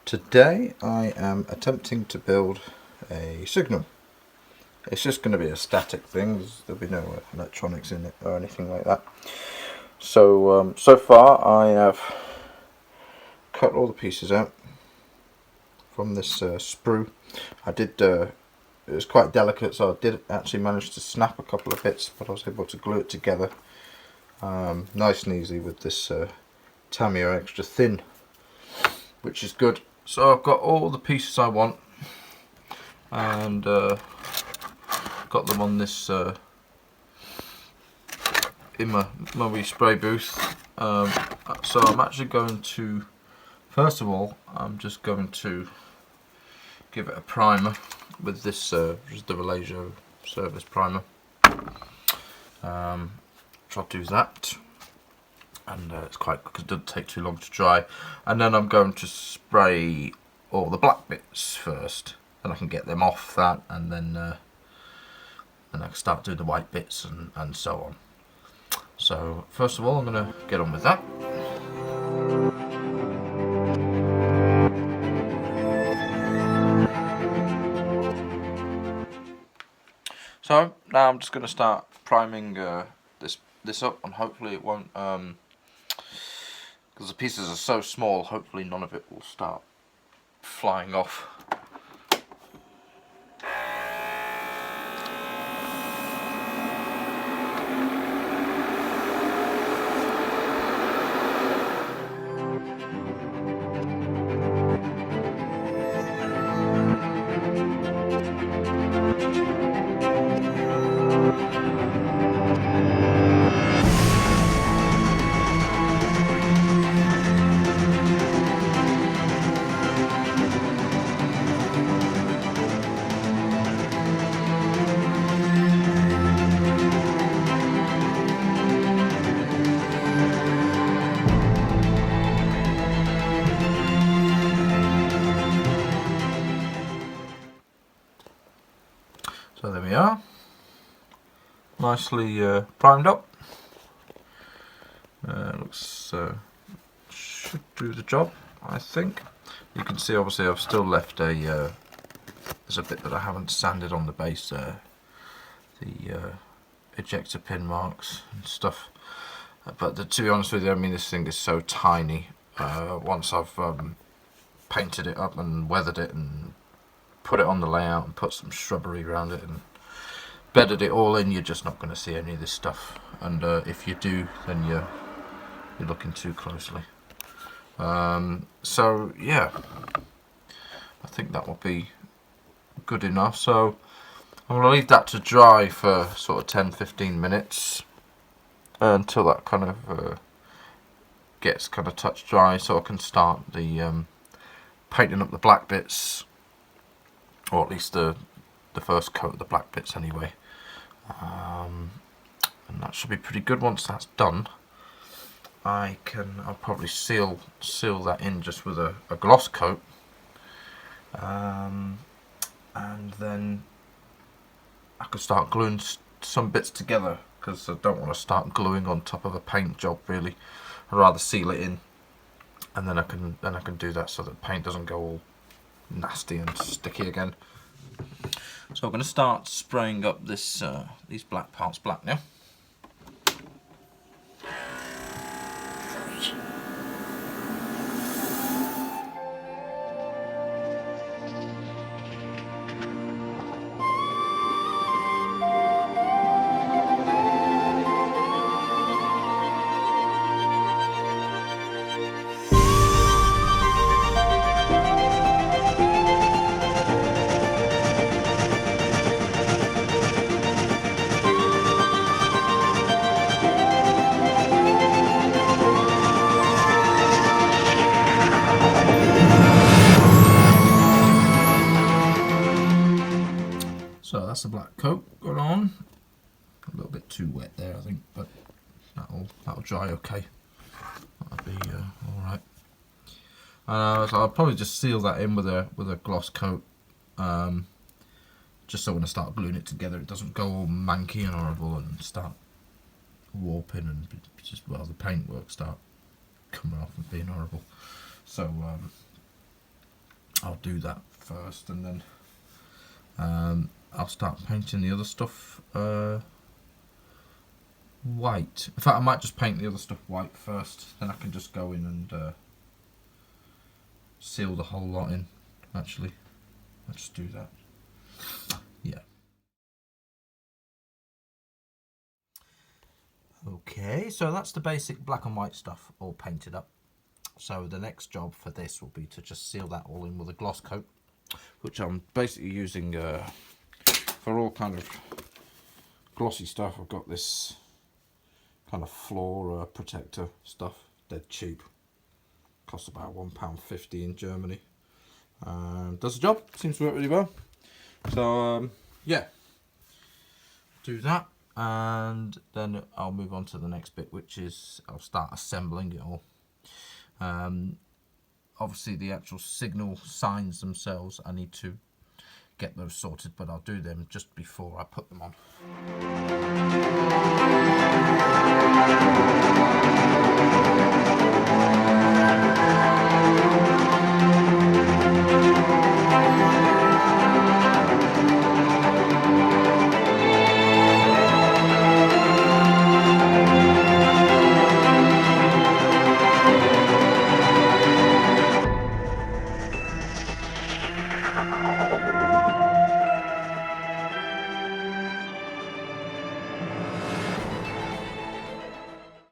Today I am attempting to build a signal. It's just going to be a static thing, there'll be no electronics in it or anything like that. So far I have cut all the pieces out from this sprue. It was quite delicate, so I did actually manage to snap a couple of bits, but I was able to glue it together nice and easy with this Tamiya extra thin, which is good. So I've got all the pieces I want, and got them on this in my wee spray booth. So I'm actually going to, first of all, I'm just going to give it a primer with this just the Malaysia service primer. Try to do that, and it's quite because it doesn't take too long to dry. And then I'm going to spray all the black bits first, and I can get them off that, and then I can start doing the white bits and so on. So first of all, I'm going to get on with that. So now I'm just going to start priming this up, and hopefully it won't, because the pieces are so small, hopefully none of it will start flying off. So there we are, nicely primed up. Looks should do the job, I think. You can see obviously I've still left there's a bit that I haven't sanded on the base there, the ejector pin marks and stuff. But to be honest with you, I mean, this thing is so tiny. Once I've painted it up and weathered it and put it on the layout and put some shrubbery around it and bedded it all in, you're just not going to see any of this stuff. And if you do, then you're looking too closely. So yeah, I think that will be good enough. So I'm going to leave that to dry for sort of 10-15 minutes until that kind of gets kind of touch dry, so I can start the painting up the black bits, or at least the first coat of the black bits anyway. And that should be pretty good. Once that's done, I'll probably seal that in just with a gloss coat, and then I can start gluing some bits together, because I don't want to start gluing on top of a paint job really. I'd rather seal it in, and then I can do that so that paint doesn't go all nasty and sticky again. So I'm going to start spraying up this these black parts black now. So that's the black coat going on. A little bit too wet there, I think, but that'll dry okay. That'll be all right. So I'll probably just seal that in with a gloss coat, just so when I start gluing it together, it doesn't go all manky and horrible and start warping, and just the paintwork start coming off and being horrible. So I'll do that first, and then I'll start painting the other stuff white. In fact, I might just paint the other stuff white first, then I can just go in and seal the whole lot in. Actually, let's just do that. Yeah. Okay, so that's the basic black and white stuff all painted up. So the next job for this will be to just seal that all in with a gloss coat, which I'm basically using for all kind of glossy stuff. I've got this kind of floor protector stuff, dead cheap, costs about £1.50 in Germany. Does the job, seems to work really well. So yeah, do that, and then I'll move on to the next bit, which is I'll start assembling it all. Obviously the actual signal signs themselves, I need to get those sorted, but I'll do them just before I put them on.